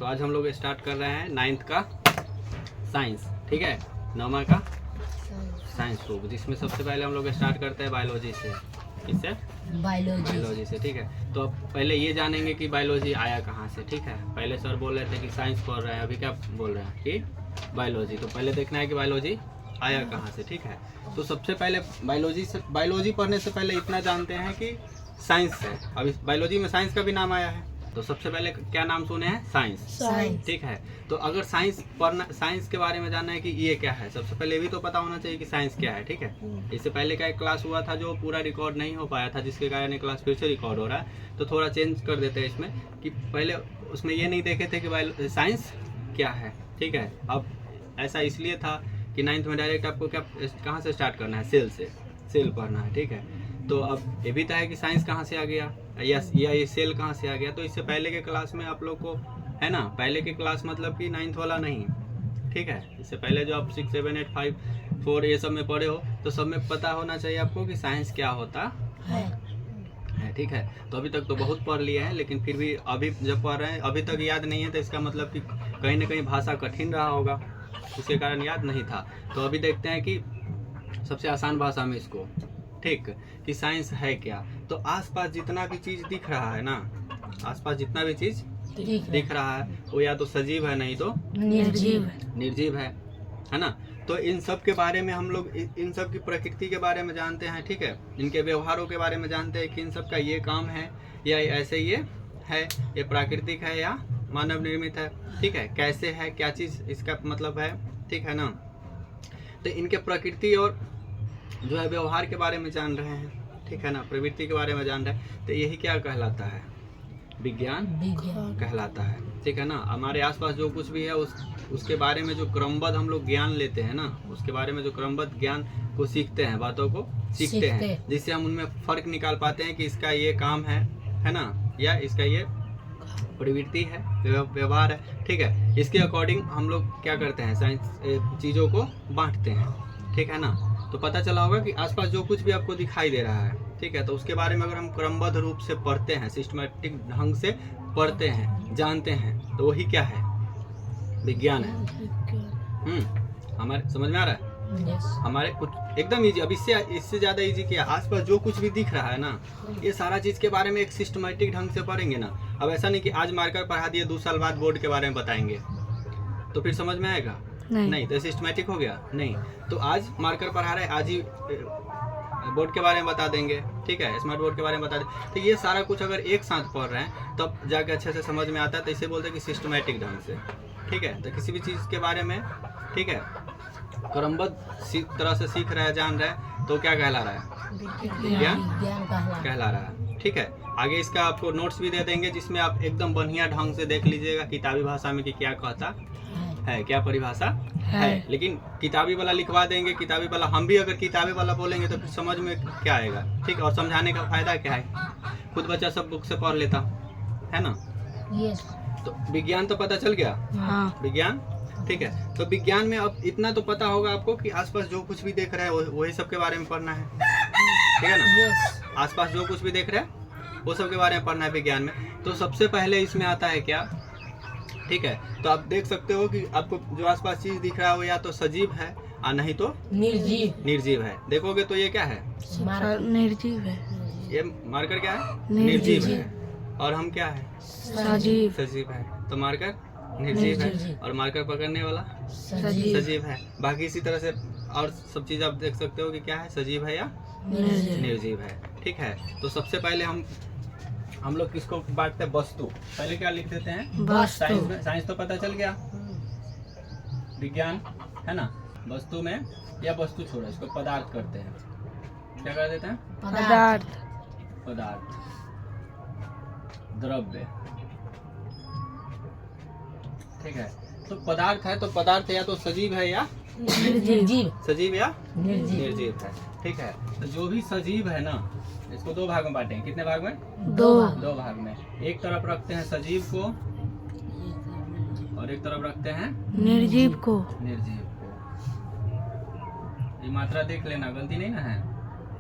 तो आज हम लोग स्टार्ट कर रहे हैं 9th का साइंस, ठीक है, 9वां का साइंस बुक, जिसमें सबसे पहले हम लोग स्टार्ट करते हैं बायोलॉजी से। किससे? बायोलॉजी से, ठीक है। तो अब पहले ये जानेंगे कि बायोलॉजी आया कहाँ से, ठीक है। पहले सर बोल रहे थे कि साइंस पढ़ रहे हैं, अभी क्या बोल रहे हैं कि बायोलॉजी। तो पहले देखना है कि बायोलॉजी आया कहाँ से, ठीक है। तो सबसे पहले बायोलॉजी पढ़ने से पहले इतना जानते हैं कि साइंस है। अभी बायोलॉजी में साइंस का भी नाम आया है, तो सबसे पहले क्या नाम सुने हैं? साइंस, ठीक है। तो अगर साइंस पढ़ना, साइंस के बारे में जानना है कि ये क्या है, सबसे पहले भी तो पता होना चाहिए कि साइंस क्या है, ठीक है। इससे पहले का एक क्लास हुआ था जो पूरा रिकॉर्ड नहीं हो पाया था, जिसके कारण ये क्लास फिर से रिकॉर्ड हो रहा है। तो थोड़ा चेंज कर देते हैं इसमें कि पहले उसमें ये नहीं देखे थे कि साइंस क्या है, ठीक है। अब ऐसा इसलिए था कि 9th में डायरेक्ट आपको क्या कहाँ से स्टार्ट करना है? सेल पढ़ना है, ठीक है। तो अब ये भी था कि साइंस कहाँ से आ गया या ये सेल कहाँ से आ गया। तो इससे पहले के क्लास में आप लोग को है ना, पहले के क्लास मतलब कि 9th वाला नहीं, ठीक है। इससे पहले जो आप 6, 7, 8, 5, 4 ये सब में पढ़े हो, तो सब में पता होना चाहिए आपको कि साइंस क्या होता है, ठीक है। तो अभी तक तो बहुत पढ़ लिए हैं, लेकिन फिर भी अभी जब पढ़ रहे हैं अभी तक याद नहीं है, तो इसका मतलब कि कहीं ना कहीं भाषा कठिन रहा होगा, उसके कारण याद नहीं था। तो अभी देखते हैं कि सबसे आसान भाषा में इसको, ठीक, कि साइंस है क्या। तो आसपास जितना भी चीज़ दिख रहा है ना, आसपास जितना भी चीज़ दिख रहा है वो या तो सजीव है, नहीं तो निर्जीव है ना। तो इन सब के बारे में हम लोग इन सब की प्रकृति के बारे में जानते हैं, ठीक है। इनके व्यवहारों के बारे में जानते हैं कि इन सब का ये काम है या ऐसे ये है, ये प्राकृतिक है या मानव निर्मित है, ठीक है। कैसे है, क्या चीज़ इसका मतलब है, ठीक है ना। तो इनके प्रकृति और जो है व्यवहार के बारे में जान रहे हैं, ठीक है ना, प्रवृत्ति के बारे में जान रहे हैं। तो यही क्या कहलाता है? विज्ञान कहलाता है, ठीक है ना। हमारे आसपास जो कुछ भी है उसके बारे में जो क्रमबद्ध हम लोग ज्ञान लेते हैं ना, उसके बारे में जो क्रमबद्ध ज्ञान को सीखते हैं, बातों को सीखते हैं, जिससे हम उनमें फर्क निकाल पाते हैं कि इसका ये काम है ना, या इसका ये प्रवृत्ति है, व्यवहार है, ठीक है। इसके अकॉर्डिंग हम लोग क्या करते हैं, साइंस चीज़ों को बांटते हैं, ठीक है ना। तो पता चला होगा कि आसपास जो कुछ भी आपको दिखाई दे रहा है, ठीक है, तो उसके बारे में अगर हम क्रमबद्ध रूप से पढ़ते हैं, सिस्टमैटिक ढंग से पढ़ते हैं, जानते हैं, तो वही क्या है? विज्ञान है। हमारे समझ में आ रहा है? हमारे कुछ एकदम इजी। अब इससे ज़्यादा इजी क्या? आसपास जो कुछ भी दिख रहा है ना, ये सारा चीज़ के बारे में एक सिस्टमैटिक ढंग से पढ़ेंगे ना। अब ऐसा नहीं कि आज मार्कर पढ़ा दिए 2 साल बाद बोर्ड के बारे में बताएंगे, तो फिर समझ में आएगा? नहीं। तो सिस्टमैटिक हो गया? नहीं। तो आज मार्कर पढ़ा रहे, आज ही बोर्ड के बारे में बता देंगे, ठीक है, स्मार्ट बोर्ड के बारे में बता दें। तो ये सारा कुछ अगर एक साथ पढ़ रहे हैं तब जाके अच्छे से समझ में आता है। तो इसे बोलते हैं कि सिस्टमैटिक ढंग से, ठीक है। तो किसी भी चीज़ के बारे में, ठीक है, क्रमबद्ध तरह से सीख रहे हैं, जान रहे हैं, तो क्या कहला रहा है? विज्ञान कहला रहा है, ठीक है। आगे इसका आपको नोट्स भी दे देंगे, जिसमें आप एकदम बढ़िया ढंग से देख लीजिएगा किताबी भाषा में कि क्या कहता है, क्या परिभाषा है। लेकिन किताबी वाला लिखवा देंगे, किताबी वाला हम भी अगर किताबी वाला बोलेंगे तो फिर समझ में क्या आएगा, ठीक है। और समझाने का फायदा क्या है? खुद बच्चा सब बुक से पढ़ लेता है ना। तो विज्ञान तो पता चल गया, विज्ञान, ठीक है। तो विज्ञान में अब इतना तो पता होगा आपको कि आसपास जो कुछ भी देख रहे हैं वही सब के बारे में पढ़ना है, ठीक है ना। आसपास जो कुछ भी देख रहे हैं वो सब के बारे में पढ़ना है विज्ञान में। तो सबसे पहले इसमें आता है क्या, ठीक है। तो आप देख सकते हो कि आपको जो आसपास चीज दिख रहा है वो या तो सजीव है और नहीं तो निर्जीव है। देखोगे तो ये क्या है? निर्जीव है। ये मार्कर क्या है? निर्जीव है। और हम क्या है? सजीव है। तो मार्कर निर्जीव है और मार्कर पकड़ने वाला सजीव है। बाकी इसी तरह से और सब चीज आप देख सकते हो कि क्या है, सजीव है या निर्जीव है, ठीक है। तो सबसे पहले हम लोग किसको बांटते हैं? वस्तु। पहले क्या लिख देते हैं? साइंस तो पता चल गया, विज्ञान है ना। वस्तु में या वस्तु छोड़ो, इसको पदार्थ करते हैं। क्या कर देते हैं? पदार्थ, द्रव्य, ठीक है। तो पदार्थ है, तो पदार्थ या तो सजीव है या सजीव या निर्जीव है, ठीक है। तो जो भी सजीव है ना, इसको 2 भाग में बांटेंगे। कितने भाग में? 2 भाग में। एक तरफ रखते हैं सजीव को और एक तरफ रखते हैं निर्जीव को। ये मात्रा देख लेना, गलती नहीं ना है?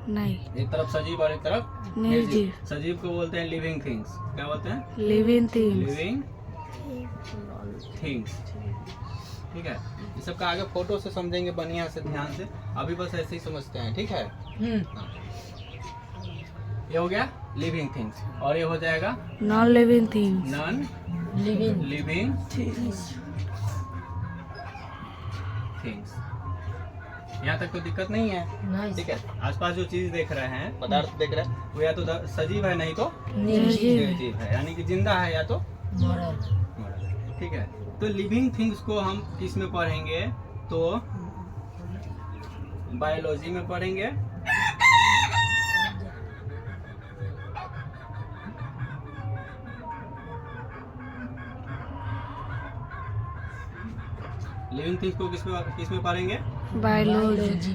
नहीं। एक तरफ सजीव और एक तरफ निर्जीव। सजीव को बोलते हैं लिविंग थिंग्स। क्या बोलते हैं? Living things. ठीक है, ये सबका आगे फोटो से समझेंगे बढ़िया से, ध्यान से। अभी बस ऐसे ही समझते हैं, ठीक है। हाँ। ये हो गया लिविंग थिंग्स, और ये हो जाएगा non living things. Non living things. यहाँ तक तो दिक्कत नहीं है, ठीक है। आसपास जो चीज देख रहे हैं, पदार्थ देख रहे हैं, वो या तो सजीव है, नहीं तो निर्जीव है, यानी कि जिंदा है या तो मरा। ठीक है, तो लिविंग थिंग्स को हम किस में पढ़ेंगे? तो बायोलॉजी में पढ़ेंगे। लिविंग थिंग्स को किस में पढ़ेंगे? बायोलॉजी।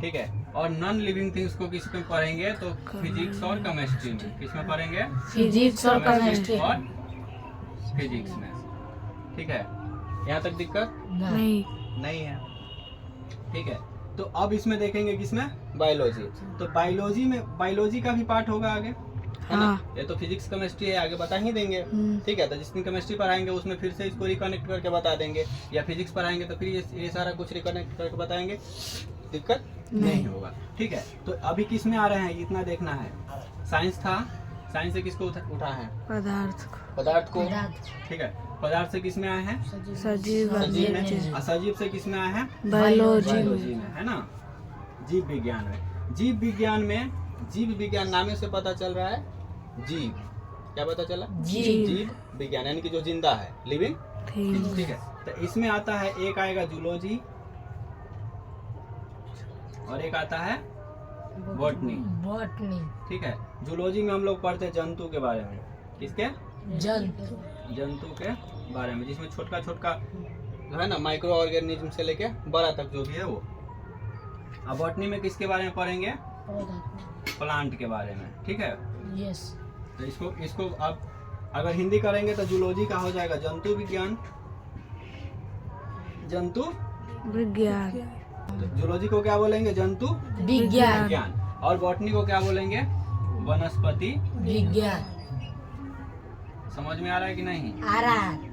ठीक है, और नॉन लिविंग थिंग्स को किस में पढ़ेंगे? तो फिजिक्स और केमिस्ट्री में। किस में पढ़ेंगे? फिजिक्स और केमिस्ट्री और फिजिक्स में। ठीक है, यहाँ तक दिक्कत नहीं है। ठीक है, तो अब इसमें देखेंगे किसमें? बायोलॉजी। तो बायोलॉजी में बायोलॉजी का भी पार्ट होगा आगे, है ना? ये तो फिजिक्स केमिस्ट्री है, आगे बता ही देंगे। ठीक है, तो जिस दिन केमिस्ट्री पढ़ाएंगे उसमें फिर से इसको रिकनेक्ट करके बता देंगे, या फिजिक्स पढ़ाएंगे तो फिर ये सारा कुछ रिकनेक्ट करके बताएंगे, दिक्कत नहीं होगा। ठीक है, तो अभी किस में आ रहे हैं इतना देखना है। साइंस था, साइंस से किसको उठा है? पदार्थ को। ठीक है, पदार्थ से किस में आए हैं? सजीव में। असजीव से किस में आए हैं? बायोलॉजी में, है ना? जीव विज्ञान में। जीव विज्ञान नामे से पता चल रहा है जीव। क्या पता चला? जीव विज्ञान, यानी कि जो जिंदा है, लिविंग। ठीक है, तो इसमें आता है, एक आएगा जूलॉजी और एक आता है बॉटनी। ठीक है, जूलॉजी में हम लोग पढ़ते हैं जंतु के बारे में। किसके? जंतु के बारे में, जिसमें छोटका जो है ना, माइक्रो ऑर्गेनिज्म से लेके बड़ा तक जो भी है वो। अब बॉटनी में किसके बारे में पढ़ेंगे? प्लांट के बारे में। ठीक है, तो इसको अब अगर हिंदी करेंगे तो जूलॉजी का हो जाएगा जंतु विज्ञान। तो जूलॉजी को क्या बोलेंगे? जंतु विज्ञान। और बॉटनी को क्या बोलेंगे? वनस्पति विज्ञान। समझ में आ रहा है कि नहीं? आ रहा है।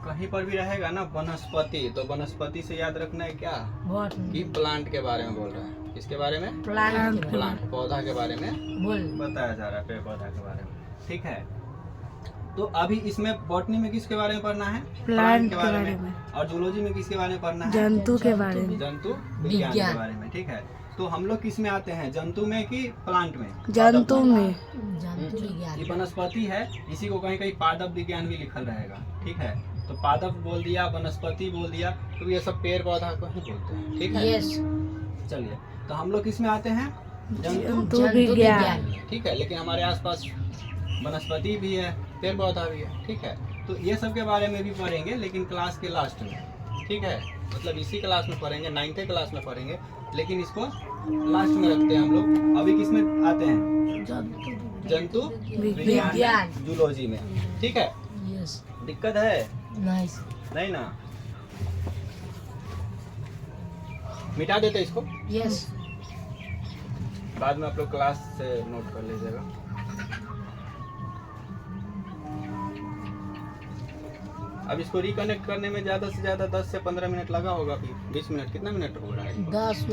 कहीं पर भी रहेगा ना वनस्पति, तो वनस्पति से याद रखना है क्या? कि प्लांट के बारे में बोल रहा है। किसके बारे में? प्लांट, पौधा के बारे में बताया जा रहा है, पेड़ पौधा के बारे में। ठीक है, तो अभी इसमें बॉटनी में किसके बारे में पढ़ना है? प्लांट के बारे में। और जूलॉजी में किसके बारे में पढ़ना है? जंतु के बारे में। जंतु विज्ञान के बारे में। ठीक है, तो हम लोग किस में आते हैं? जंतु में कि प्लांट में? जंतु में। ये वनस्पति है, इसी को कहीं कहीं पादप विज्ञान भी लिखल रहेगा। ठीक है, तो पादप बोल दिया, वनस्पति बोल दिया, तो ये सब पेड़ पौधा को ही बोलते हैं। ठीक है, चलिए, तो हम लोग किस में आते हैं? जंतु विज्ञान। ठीक है, लेकिन हमारे आसपास वनस्पति भी है, पेड़ पौधा भी है। ठीक है, तो ये सब के बारे में भी पढ़ेंगे, लेकिन क्लास के लास्ट में। ठीक है, मतलब इसी क्लास में पढ़ेंगे, 9th क्लास में पढ़ेंगे, लेकिन इसको लास्ट में रखते हैं हम लोग। अभी किस में आते हैं? जंतु विज्ञान, जूलॉजी में। ठीक है, दिक्कत है? नहीं ना? मिटा देते इसको। बाद में आप लोग क्लास से नोट कर लीजिएगा। अब इसको रिकनेक्ट करने में ज्यादा से ज्यादा 10 से 15 मिनट लगा होगा। 20 मिनट, कितना मिनट हो रहा है? 10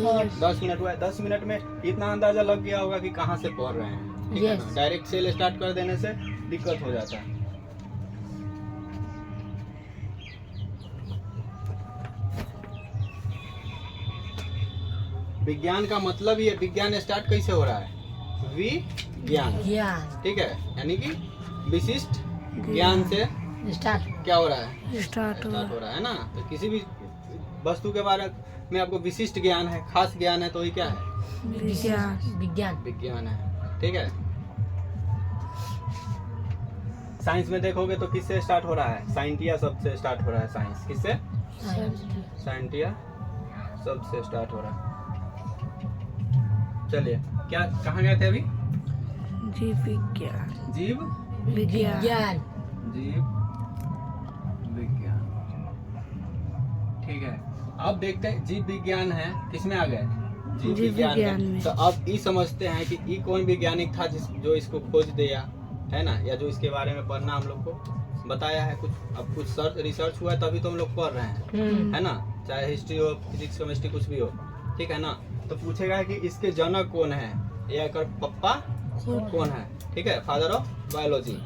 मिनट हुआ है। 10 मिनट में इतना अंदाजा लग गया होगा कि कहाँ से पढ़ रहे हैं। ठीक है ना? डायरेक्ट सेल स्टार्ट कर देने से दिक्कत हो जाता है। विज्ञान का मतलब ये, विज्ञान स्टार्ट कैसे हो रहा है? विज्ञान। ठीक है, यानी कि विशिष्ट ज्ञान से स्टार्ट क्या हो रहा है? स्टार्ट हो रहा है ना। तो किसी भी वस्तु के बारे में आपको विशिष्ट ज्ञान है, खास ज्ञान है, तो ये क्या है? विज्ञान है। ठीक है, साइंस में देखोगे तो किससे स्टार्ट हो रहा है? साइंटिया शब्द से स्टार्ट हो रहा है। साइंस किससे? साइंटिया शब्द से स्टार्ट हो रहा है। चलिए, क्या कहाँ गए थे अभी? जीव विज्ञान। जीव विज्ञान। जीव विज्ञान। ठीक है, अब देखते हैं जीव विज्ञान है, किसमें आ गए? जीव जीव विज्ञान विज्ञान में। में। तो अब ई समझते हैं कि ई कौन वैज्ञानिक था जो इसको खोज दिया, है ना, या जो इसके बारे में पढ़ना हम लोग को बताया है कुछ। अब कुछ रिसर्च हुआ है तभी तो हम लोग पढ़ रहे हैं, है ना, चाहे हिस्ट्री हो, फिजिक्स, केमिस्ट्री, कुछ भी हो, ठीक है ना। तो पूछेगा कि इसके जनक कौन है, या कर पप्पा कौन है, ठीक है, फादर ऑफ बायोलॉजी,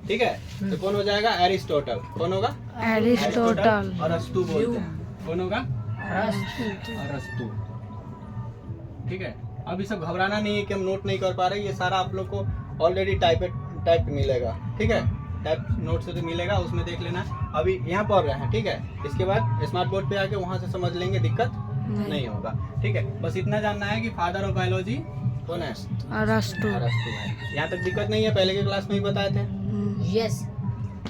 ठीक है। तो कौन हो जाएगा, एरिस्टोटल। कौन होगा, एरिस्टोटल। अरस्तु बोलते हैं। कौन होगा, अरस्तु, ठीक है। अब ये सब घबराना नहीं है कि हम नोट नहीं कर पा रहे, ये सारा आप लोग को ऑलरेडी टाइप मिलेगा, ठीक है, टाइप नोट से तो मिलेगा, उसमें देख लेना। अभी यहाँ पढ़ रहे हैं, ठीक है, इसके बाद स्मार्ट बोर्ड पे आके वहाँ से समझ लेंगे, दिक्कत नहीं होगा, ठीक है। बस इतना जानना है कि फादर ऑफ बायोलॉजी कौन है, अरस्तु। अरस्तु है। यहाँ तक दिक्कत नहीं है, पहले के क्लास में ही बताए थे। यस,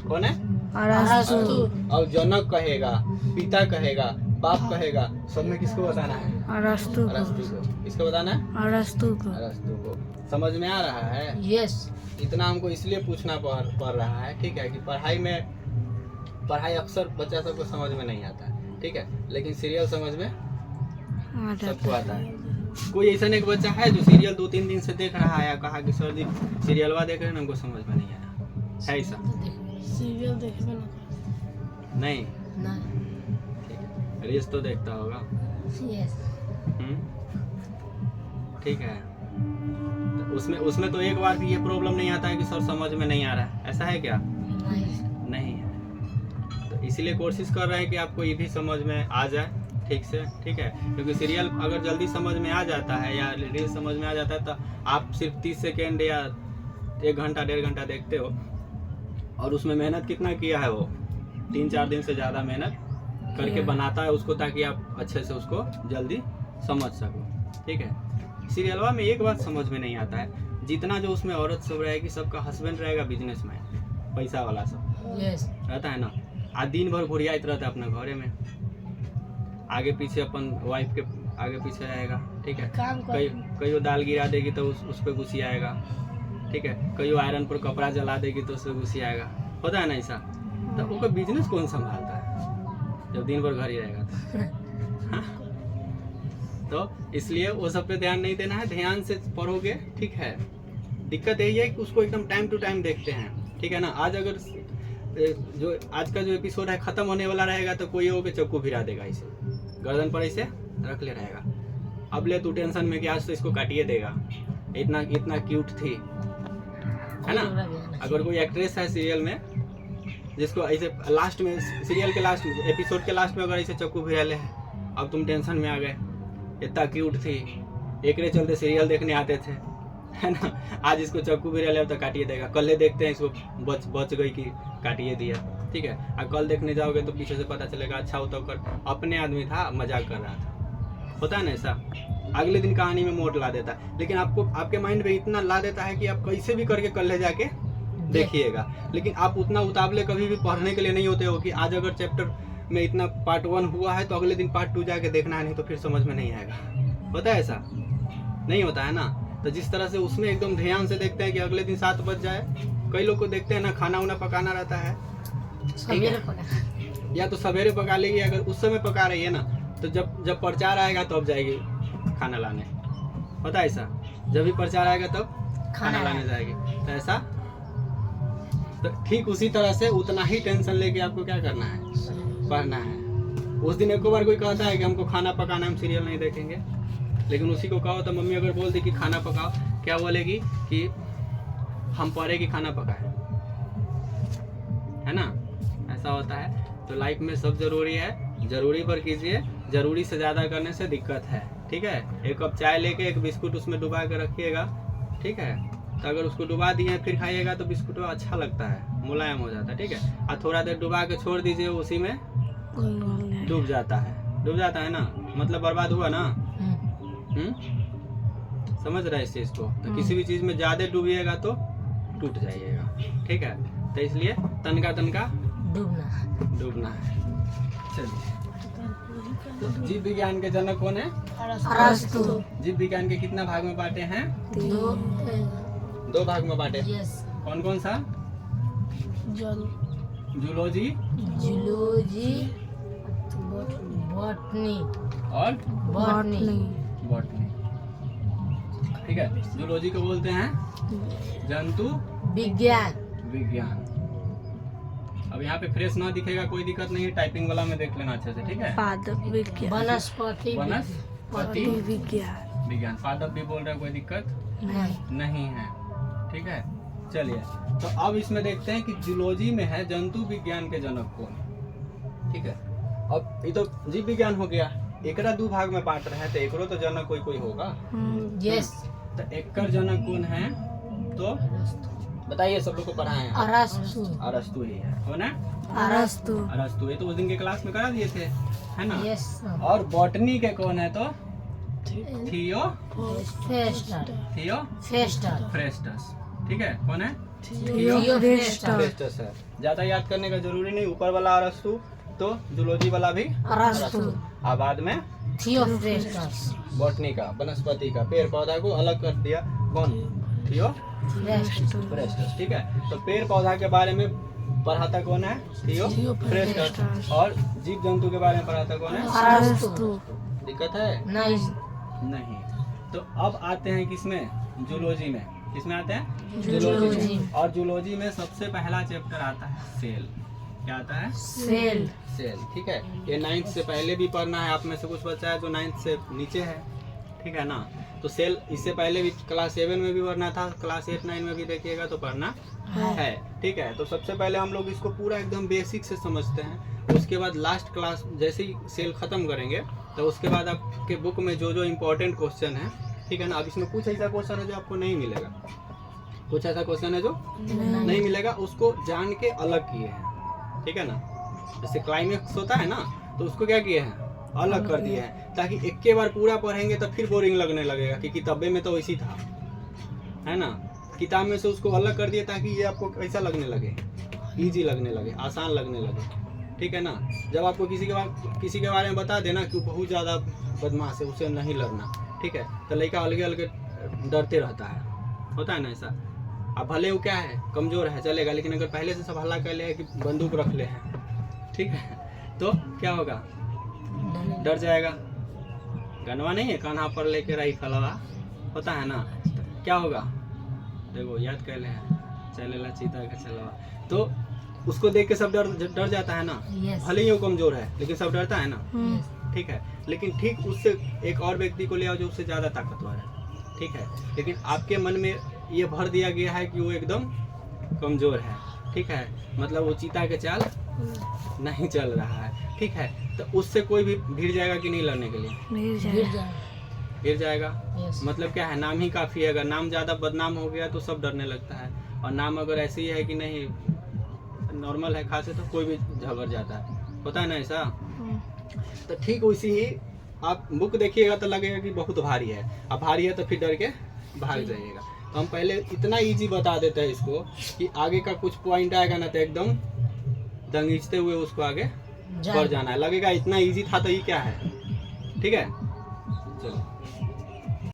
कौन है, अरस्तु। और जनक कहेगा, पिता कहेगा, बाप कहेगा, सब में किसको बताना है, अरस्तु अरस्तु को। किसको बताना है, अरस्तु को। अरस्तु को। समझ में आ रहा है, यस, इतना हमको इसलिए पूछना पड़ रहा है, ठीक है, कि पढ़ाई अक्सर बच्चा सबको समझ में नहीं आता है, ठीक है, लेकिन सीरियल समझ में सबको आता है। कोई ऐसा एक बच्चा है जो सीरियल 2-3 दिन से देख रहा है, या कहा कि सर जी सीरियलवा देख रहे हैं, हमको समझ में नहीं आया, है ऐसा? सीरियल देखने नहीं, ना, ठीक है, रील्स तो देखता होगा, यस, ठीक है। तो उसमें तो एक बार भी ये प्रॉब्लम नहीं आता है कि सर समझ में नहीं आ रहा है, ऐसा है क्या? नहीं है। तो इसीलिए कोशिश कर रहे हैं कि आपको ये भी समझ में आ जाए ठीक से, ठीक है, क्योंकि सीरियल अगर जल्दी समझ में आ जाता है या रील समझ में आ जाता है तो आप सिर्फ 30 सेकेंड या 1 घंटा 1.5 घंटा देखते हो, और उसमें मेहनत कितना किया है, वो 3-4 दिन से ज़्यादा मेहनत करके बनाता है उसको, ताकि आप अच्छे से उसको जल्दी समझ सको, ठीक है। सीरियलवा में एक बात समझ में नहीं आता है, जितना जो उसमें औरत सब रहेगी, सबका हस्बैंड रहेगा बिजनेसमैन, पैसा वाला सब यस, रहता है ना, आज दिन भर घुरियाइत रहता है अपने घरे में, आगे पीछे अपन वाइफ के आगे पीछे रहेगा, ठीक है। कई दाल गिरा देगी तो उस पर गुस्सी आएगा, ठीक है, कई आयरन पर कपड़ा जला देगी तो उस पर गुस्सी आएगा, होता है ना ऐसा। तो उसका बिजनेस कौन संभालता है जब दिन भर घर ही रहेगा तो इसलिए वो सब पे ध्यान नहीं देना है, ध्यान से पढ़ोगे, ठीक है। दिक्कत यही है कि उसको एकदम टाइम टू टाइम देखते हैं, ठीक है ना। आज अगर जो आज का जो एपिसोड है खत्म होने वाला रहेगा तो कोई होके चक्कू भिरा देगा, इसे गर्दन पर ऐसे रख ले रहेगा, अब ले तू टेंशन में कि आज तो इसको काटिए देगा, इतना क्यूट थी, है ना। अगर कोई एक्ट्रेस है सीरियल में जिसको ऐसे लास्ट में, सीरियल के लास्ट में, एपिसोड के लास्ट में अगर ऐसे चक्कू भिरा ले, अब तुम टेंशन में आ गए, इतना क्यूट थी, एक रे चलते सीरियल देखने आते थे, है ना, आज इसको चक्कू भी ले तो काटिए देगा, कल देखते हैं इसको बच गई कि काटिए दिया, ठीक है। और कल देखने जाओगे तो पीछे से पता चलेगा अच्छा हो तो कर अपने आदमी था, मजाक कर रहा था, होता है ना ऐसा। अगले दिन कहानी में मोड़ ला देता है, लेकिन आपको आपके माइंड में इतना ला देता है कि आप कैसे भी करके कल ले जाके देखिएगा, लेकिन आप उतना उतावले कभी भी पढ़ने के लिए नहीं होते हो कि आज अगर चैप्टर में इतना पार्ट 1 हुआ है तो अगले दिन पार्ट 2 जाके देखना है, नहीं तो फिर समझ में नहीं आएगा, होता है ऐसा? नहीं होता है ना। तो जिस तरह से उसमें एकदम ध्यान से देखते हैं कि अगले दिन 7 बज जाए, कई लोग को देखते हैं ना, खाना वाना पकाना रहता है, या तो सवेरे पका लेगी, अगर उस समय पका रही है ना तो जब प्रचार आएगा तब जाएगी खाना लाने, होता है ऐसा, जब भी प्रचार आएगा तब खाना लाने जाएगी, तो ऐसा। तो ठीक उसी तरह से उतना ही टेंशन लेके आपको क्या करना है, पढ़ना है। उस दिन एक बार कोई कहता है कि हमको खाना पकाना, हम सीरियल नहीं देखेंगे, लेकिन उसी को कहो तो मम्मी अगर बोल दी कि खाना पकाओ, क्या बोलेगी कि हम पढ़े कि खाना पकाए, है ना, ऐसा होता है। तो लाइफ में सब जरूरी है, जरूरी पर कीजिए, जरूरी से ज़्यादा करने से दिक्कत है, ठीक है। 1 कप चाय लेके 1 बिस्कुट उसमें डुबा के रखिएगा, ठीक है, तो अगर उसको डुबा दिए फिर खाइएगा तो बिस्कुट अच्छा लगता है, मुलायम हो जाता है, ठीक है। और थोड़ा देर डुबा के छोड़ दीजिए, उसी में डूब जाता है ना, मतलब बर्बाद हुआ ना। समझ रहे इस चीज को। तो किसी भी चीज में ज्यादा डूबिएगा तो टूट जाइएगा, ठीक है। तो इसलिए तनका डूबना है। चलिए, तो जीव विज्ञान के जनक कौन है? अरस्तु। जीव विज्ञान के कितना भाग में बांटे हैं? 2 भाग में बांटे। कौन कौन सा? जूलॉजी, बॉटनी और बॉटनी। बॉटनी। ठीक है। जूलॉजी को बोलते हैं जंतु विज्ञान। विज्ञान। अब यहाँ पे फ्रेश ना दिखेगा कोई दिक्कत नहीं है, टाइपिंग वाला में देख लेना अच्छे से, ठीक है। पादप विज्ञान। वनस्पति विज्ञान। विज्ञान। पादप भी बोल रहे हैं, कोई दिक्कत नहीं है, ठीक है। चलिए, तो अब इसमें देखते हैं कि जूलॉजी में है जंतु विज्ञान के जनक कौन, ठीक है। अब ये तो जीव विज्ञान हो गया, एकरा दो भाग में बांट रहे हैं, तो एकरो तो जनक कोई होगा। यस। तो एकर जनक कौन है, तो बताइए, सब लोग को पढ़ाए हैं। अरस्तु। अरस्तु ही है, कौन है? अरस्तु। अरस्तु, ये तो उस दिन के क्लास में करा दिए थे, है ना। यस। और बॉटनी के कौन है, तो थियो फ्रेस्टस, ठीक है। कौन है? फ्रेस्टस है। ज्यादा याद करने का जरूरी नहीं, ऊपर वाला अरस्तु तो जूलॉजी वाला भी अरस्तु। बाद में थियोफ्रेस्टस। बॉटनी का, वनस्पति का, पेड़ पौधा को अलग कर दिया, कौन? थियो फ्रेस्टस, ठीक है। तो पेड़ पौधा के बारे में पढ़ाता कौन है? थियो फ्रेस्टस। और जीव जंतु के बारे में पढ़ाता कौन है? अरस्तु। दिक्कत है? नहीं। तो अब आते हैं किसमें? जूलॉजी में। किसमें आते हैं? जूलॉजी। और जूलॉजी में सबसे पहला चैप्टर आता है सेल। क्या आता है? सेल। ठीक है। ये 9th से पहले भी पढ़ना है, आप में से कुछ बच्चा है जो 9th से नीचे है, ठीक है ना। तो सेल इससे पहले भी क्लास 7 में भी पढ़ना था, क्लास 8, 9 में भी देखिएगा तो पढ़ना है, ठीक है। तो सबसे पहले हम लोग इसको पूरा एकदम बेसिक से समझते हैं, उसके बाद लास्ट क्लास जैसे ही सेल खत्म करेंगे तो उसके बाद आपके बुक में जो इम्पोर्टेंट क्वेश्चन है, ठीक है ना। अब इसमें कुछ ऐसा क्वेश्चन है जो आपको नहीं मिलेगा, कुछ ऐसा क्वेश्चन है जो नहीं मिलेगा, उसको जान के अलग किए हैं, ठीक है ना। जैसे क्लाइमेक्स होता है ना, तो उसको क्या किए हैं? अलग कर दिए हैं, ताकि एक के बार पूरा पढ़ेंगे तो फिर बोरिंग लगने लगेगा कि किताबे में तो वैसी था, है ना। किताब में से उसको अलग कर दिए ताकि ये आपको कैसा लगने लगे, इजी लगने लगे, आसान लगने लगे, ठीक है ना। जब आपको किसी के बारे में बता देना कि बहुत ज़्यादा बदमाश है, उसे नहीं लड़ना, ठीक है, तो लड़का अलग अलग डरते रहता है, होता है ना ऐसा। अब भले वो क्या है, कमज़ोर है, चलेगा, लेकिन अगर पहले से सब हल्ला कर ले कि बंदूक रख ले हैं, ठीक है, तो क्या होगा? डर जाएगा। गनवा नहीं है, कान्हा पर लेके राइफलवा, होता है ना, तो क्या होगा? देखो याद कर ले, चलेला चीता का चलवा, तो उसको देख के सब डर जाता है ना। भले ही वो कमजोर है लेकिन सब डरता है ना, ठीक है। लेकिन ठीक उससे एक और व्यक्ति को ले आओ जो उससे ज़्यादा ताकतवर है, ठीक है, लेकिन आपके मन में ये भर दिया गया है कि वो एकदम कमज़ोर है, ठीक है, मतलब वो चीता के चाल नहीं चल रहा है, ठीक है। तो उससे कोई भी भिड़ जाएगा कि नहीं लड़ने के लिए? गिर जाएगा। मतलब क्या है, नाम ही काफ़ी है। अगर नाम ज़्यादा बदनाम हो गया तो सब डरने लगता है, और नाम अगर ऐसे ही है कि नहीं नॉर्मल है खासे, तो कोई भी झगड़ जाता है, होता है ना ऐसा। तो ठीक वैसे ही आप बुक देखिएगा तो लगेगा कि बहुत भारी है, अब भारी है तो फिर डर के भाग जाइएगा। तो हम पहले इतना इजी बता देते हैं इसको कि आगे का कुछ पॉइंट आएगा ना तो एकदम दंगीचते हुए उसको आगे बढ़ जाना है, लगेगा इतना इजी था तो ये क्या है, ठीक है। चलो।